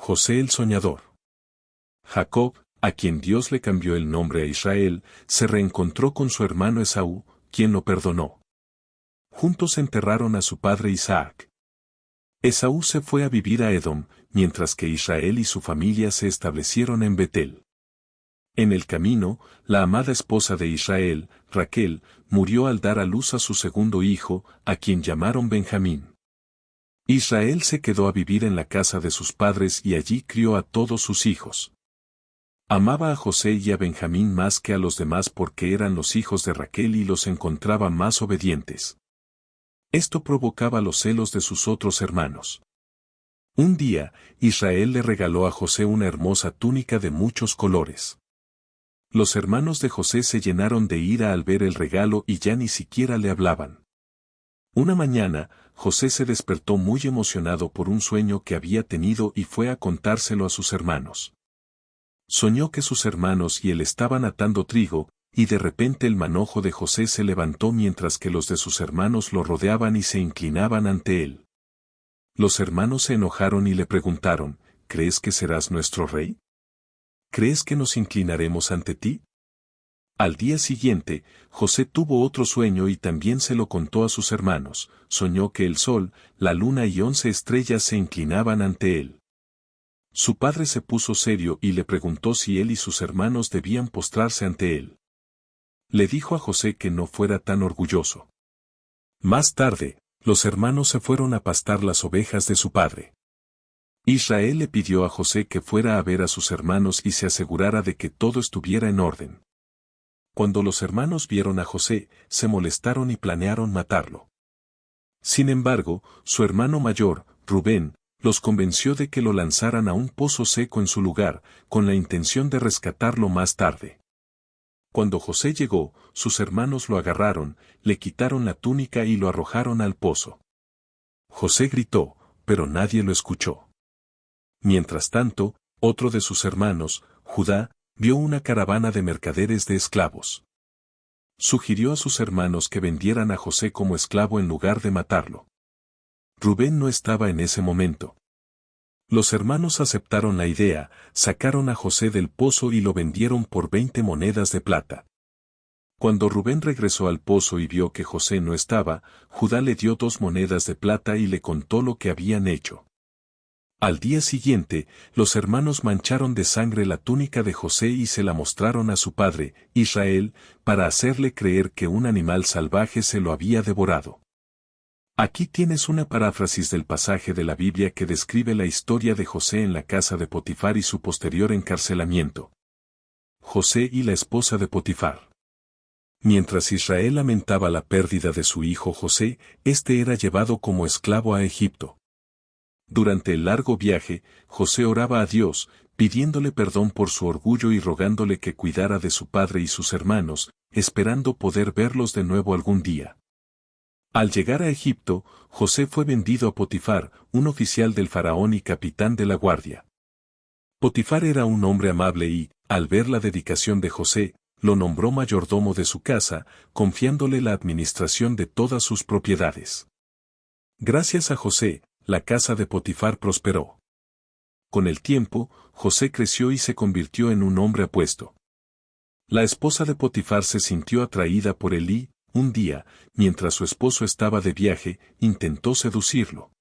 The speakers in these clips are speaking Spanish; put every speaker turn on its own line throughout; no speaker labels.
José el soñador. Jacob, a quien Dios le cambió el nombre a Israel, se reencontró con su hermano Esaú, quien lo perdonó. Juntos enterraron a su padre Isaac. Esaú se fue a vivir a Edom, mientras que Israel y su familia se establecieron en Betel. En el camino, la amada esposa de Israel, Raquel, murió al dar a luz a su segundo hijo, a quien llamaron Benjamín. Israel se quedó a vivir en la casa de sus padres y allí crió a todos sus hijos. Amaba a José y a Benjamín más que a los demás porque eran los hijos de Raquel y los encontraba más obedientes. Esto provocaba los celos de sus otros hermanos. Un día, Israel le regaló a José una hermosa túnica de muchos colores. Los hermanos de José se llenaron de ira al ver el regalo y ya ni siquiera le hablaban. Una mañana, José se despertó muy emocionado por un sueño que había tenido y fue a contárselo a sus hermanos. Soñó que sus hermanos y él estaban atando trigo, y de repente el manojo de José se levantó mientras que los de sus hermanos lo rodeaban y se inclinaban ante él. Los hermanos se enojaron y le preguntaron, ¿crees que serás nuestro rey? ¿Crees que nos inclinaremos ante ti? Al día siguiente, José tuvo otro sueño y también se lo contó a sus hermanos. Soñó que el sol, la luna y 11 estrellas se inclinaban ante él. Su padre se puso serio y le preguntó si él y sus hermanos debían postrarse ante él. Le dijo a José que no fuera tan orgulloso. Más tarde, los hermanos se fueron a pastar las ovejas de su padre. Israel le pidió a José que fuera a ver a sus hermanos y se asegurara de que todo estuviera en orden. Cuando los hermanos vieron a José, se molestaron y planearon matarlo. Sin embargo, su hermano mayor, Rubén, los convenció de que lo lanzaran a un pozo seco en su lugar, con la intención de rescatarlo más tarde. Cuando José llegó, sus hermanos lo agarraron, le quitaron la túnica y lo arrojaron al pozo. José gritó, pero nadie lo escuchó. Mientras tanto, otro de sus hermanos, Judá, vio una caravana de mercaderes de esclavos. Sugirió a sus hermanos que vendieran a José como esclavo en lugar de matarlo. Rubén no estaba en ese momento. Los hermanos aceptaron la idea, sacaron a José del pozo y lo vendieron por 20 monedas de plata. Cuando Rubén regresó al pozo y vio que José no estaba, Judá le dio 2 monedas de plata y le contó lo que habían hecho. Al día siguiente, los hermanos mancharon de sangre la túnica de José y se la mostraron a su padre, Israel, para hacerle creer que un animal salvaje se lo había devorado. Aquí tienes una paráfrasis del pasaje de la Biblia que describe la historia de José en la casa de Potifar y su posterior encarcelamiento. José y la esposa de Potifar. Mientras Israel lamentaba la pérdida de su hijo José, este era llevado como esclavo a Egipto. Durante el largo viaje, José oraba a Dios, pidiéndole perdón por su orgullo y rogándole que cuidara de su padre y sus hermanos, esperando poder verlos de nuevo algún día. Al llegar a Egipto, José fue vendido a Potifar, un oficial del faraón y capitán de la guardia. Potifar era un hombre amable y, al ver la dedicación de José, lo nombró mayordomo de su casa, confiándole la administración de todas sus propiedades. Gracias a José, la casa de Potifar prosperó. Con el tiempo, José creció y se convirtió en un hombre apuesto. La esposa de Potifar se sintió atraída por él y, un día, mientras su esposo estaba de viaje, intentó seducirlo.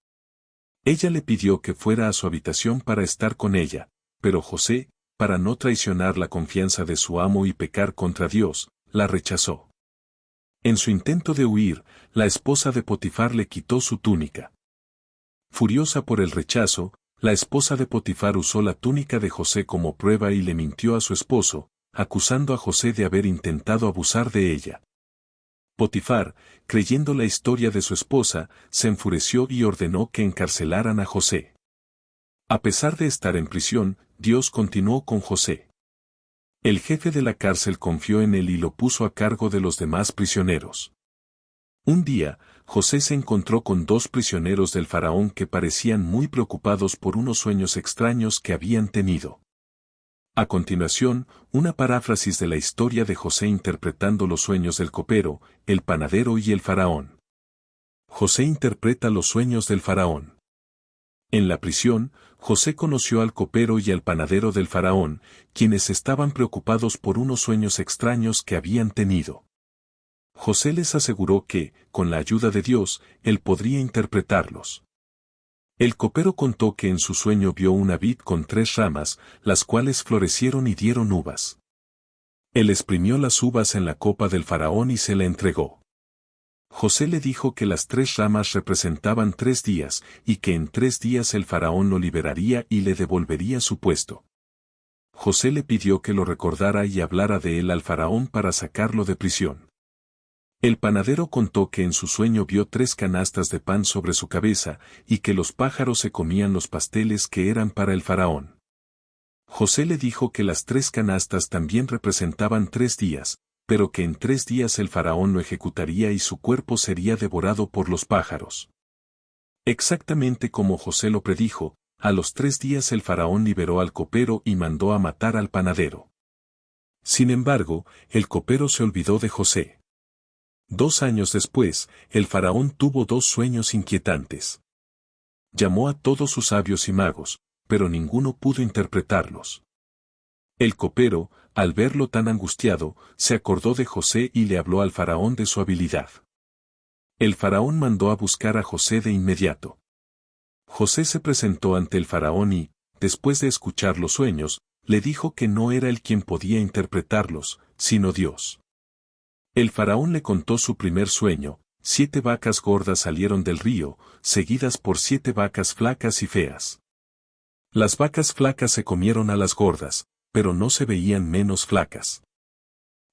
Ella le pidió que fuera a su habitación para estar con ella, pero José, para no traicionar la confianza de su amo y pecar contra Dios, la rechazó. En su intento de huir, la esposa de Potifar le quitó su túnica. Furiosa por el rechazo, la esposa de Potifar usó la túnica de José como prueba y le mintió a su esposo, acusando a José de haber intentado abusar de ella. Potifar, creyendo la historia de su esposa, se enfureció y ordenó que encarcelaran a José. A pesar de estar en prisión, Dios continuó con José. El jefe de la cárcel confió en él y lo puso a cargo de los demás prisioneros. Un día, José se encontró con 2 prisioneros del faraón que parecían muy preocupados por unos sueños extraños que habían tenido. A continuación, una paráfrasis de la historia de José interpretando los sueños del copero, el panadero y el faraón. José interpreta los sueños del faraón. En la prisión, José conoció al copero y al panadero del faraón, quienes estaban preocupados por unos sueños extraños que habían tenido. José les aseguró que, con la ayuda de Dios, él podría interpretarlos. El copero contó que en su sueño vio una vid con 3 ramas, las cuales florecieron y dieron uvas. Él exprimió las uvas en la copa del faraón y se la entregó. José le dijo que las 3 ramas representaban 3 días, y que en 3 días el faraón lo liberaría y le devolvería su puesto. José le pidió que lo recordara y hablara de él al faraón para sacarlo de prisión. El panadero contó que en su sueño vio 3 canastas de pan sobre su cabeza, y que los pájaros se comían los pasteles que eran para el faraón. José le dijo que las 3 canastas también representaban 3 días, pero que en 3 días el faraón lo ejecutaría y su cuerpo sería devorado por los pájaros. Exactamente como José lo predijo, a los 3 días el faraón liberó al copero y mandó a matar al panadero. Sin embargo, el copero se olvidó de José. 2 años después, el faraón tuvo 2 sueños inquietantes. Llamó a todos sus sabios y magos, pero ninguno pudo interpretarlos. El copero, al verlo tan angustiado, se acordó de José y le habló al faraón de su habilidad. El faraón mandó a buscar a José de inmediato. José se presentó ante el faraón y, después de escuchar los sueños, le dijo que no era él quien podía interpretarlos, sino Dios. El faraón le contó su primer sueño: 7 vacas gordas salieron del río, seguidas por 7 vacas flacas y feas. Las vacas flacas se comieron a las gordas, pero no se veían menos flacas.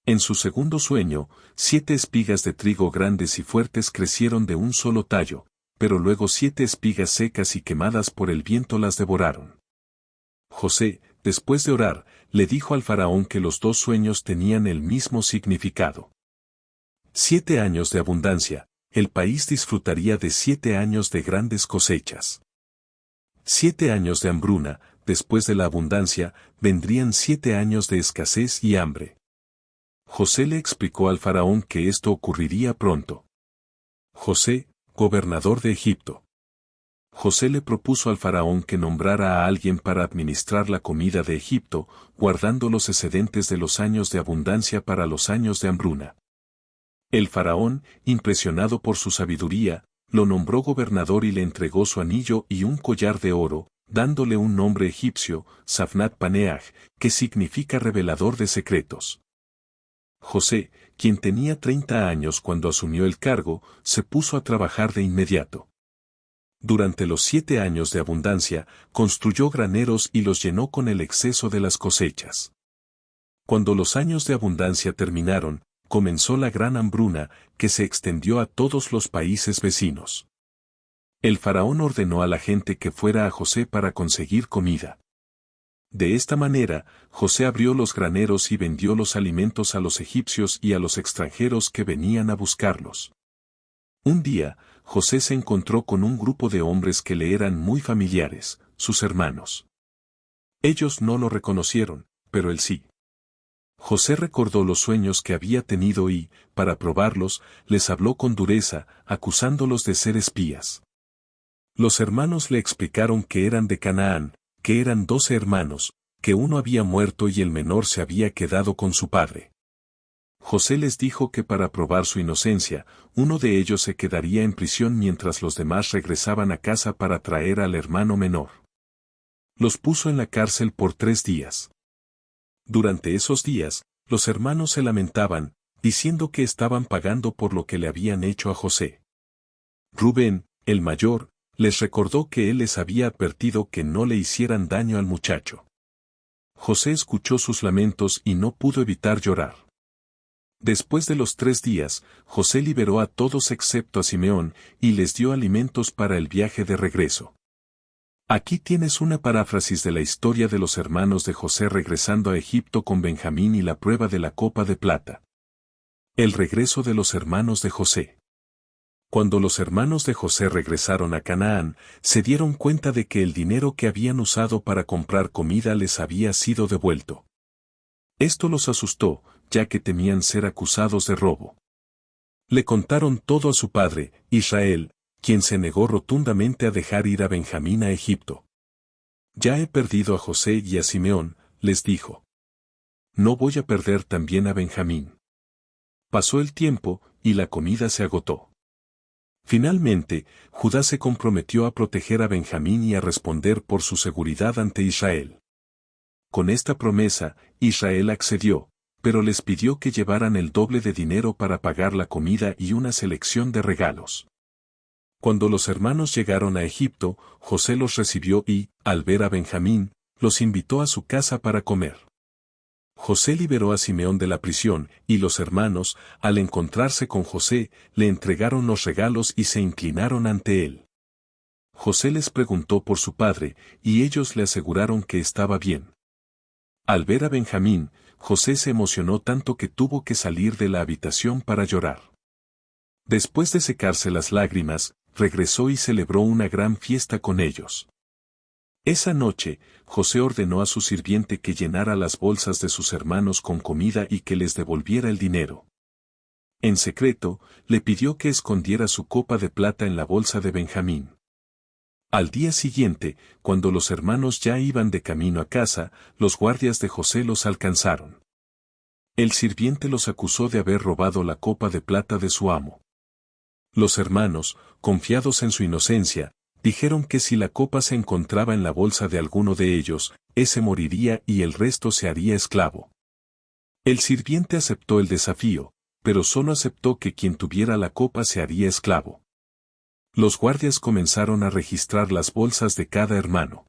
En su segundo sueño, 7 espigas de trigo grandes y fuertes crecieron de un solo tallo, pero luego 7 espigas secas y quemadas por el viento las devoraron. José, después de orar, le dijo al faraón que los 2 sueños tenían el mismo significado. 7 años de abundancia, el país disfrutaría de 7 años de grandes cosechas. 7 años de hambruna, después de la abundancia, vendrían 7 años de escasez y hambre. José le explicó al faraón que esto ocurriría pronto. José, gobernador de Egipto. José le propuso al faraón que nombrara a alguien para administrar la comida de Egipto, guardando los excedentes de los años de abundancia para los años de hambruna. El faraón, impresionado por su sabiduría, lo nombró gobernador y le entregó su anillo y un collar de oro, dándole un nombre egipcio, Safnat Paneah, que significa revelador de secretos. José, quien tenía 30 años cuando asumió el cargo, se puso a trabajar de inmediato. Durante los 7 años de abundancia, construyó graneros y los llenó con el exceso de las cosechas. Cuando los años de abundancia terminaron, comenzó la gran hambruna, que se extendió a todos los países vecinos. El faraón ordenó a la gente que fuera a José para conseguir comida. De esta manera, José abrió los graneros y vendió los alimentos a los egipcios y a los extranjeros que venían a buscarlos. Un día, José se encontró con un grupo de hombres que le eran muy familiares, sus hermanos. Ellos no lo reconocieron, pero él sí. José recordó los sueños que había tenido y, para probarlos, les habló con dureza, acusándolos de ser espías. Los hermanos le explicaron que eran de Canaán, que eran 12 hermanos, que uno había muerto y el menor se había quedado con su padre. José les dijo que para probar su inocencia, uno de ellos se quedaría en prisión mientras los demás regresaban a casa para traer al hermano menor. Los puso en la cárcel por 3 días. Durante esos días, los hermanos se lamentaban, diciendo que estaban pagando por lo que le habían hecho a José. Rubén, el mayor, les recordó que él les había advertido que no le hicieran daño al muchacho. José escuchó sus lamentos y no pudo evitar llorar. Después de los 3 días, José liberó a todos excepto a Simeón, y les dio alimentos para el viaje de regreso. Aquí tienes una paráfrasis de la historia de los hermanos de José regresando a Egipto con Benjamín y la prueba de la copa de plata. El regreso de los hermanos de José. Cuando los hermanos de José regresaron a Canaán, se dieron cuenta de que el dinero que habían usado para comprar comida les había sido devuelto. Esto los asustó, ya que temían ser acusados de robo. Le contaron todo a su padre, Israel, quien se negó rotundamente a dejar ir a Benjamín a Egipto. Ya he perdido a José y a Simeón, les dijo. No voy a perder también a Benjamín. Pasó el tiempo, y la comida se agotó. Finalmente, Judá se comprometió a proteger a Benjamín y a responder por su seguridad ante Israel. Con esta promesa, Israel accedió, pero les pidió que llevaran el doble de dinero para pagar la comida y una selección de regalos. Cuando los hermanos llegaron a Egipto, José los recibió y, al ver a Benjamín, los invitó a su casa para comer. José liberó a Simeón de la prisión, y los hermanos, al encontrarse con José, le entregaron los regalos y se inclinaron ante él. José les preguntó por su padre, y ellos le aseguraron que estaba bien. Al ver a Benjamín, José se emocionó tanto que tuvo que salir de la habitación para llorar. Después de secarse las lágrimas, regresó y celebró una gran fiesta con ellos. Esa noche, José ordenó a su sirviente que llenara las bolsas de sus hermanos con comida y que les devolviera el dinero. En secreto, le pidió que escondiera su copa de plata en la bolsa de Benjamín. Al día siguiente, cuando los hermanos ya iban de camino a casa, los guardias de José los alcanzaron. El sirviente los acusó de haber robado la copa de plata de su amo. Los hermanos, confiados en su inocencia, dijeron que si la copa se encontraba en la bolsa de alguno de ellos, ese moriría y el resto se haría esclavo. El sirviente aceptó el desafío, pero solo aceptó que quien tuviera la copa se haría esclavo. Los guardias comenzaron a registrar las bolsas de cada hermano.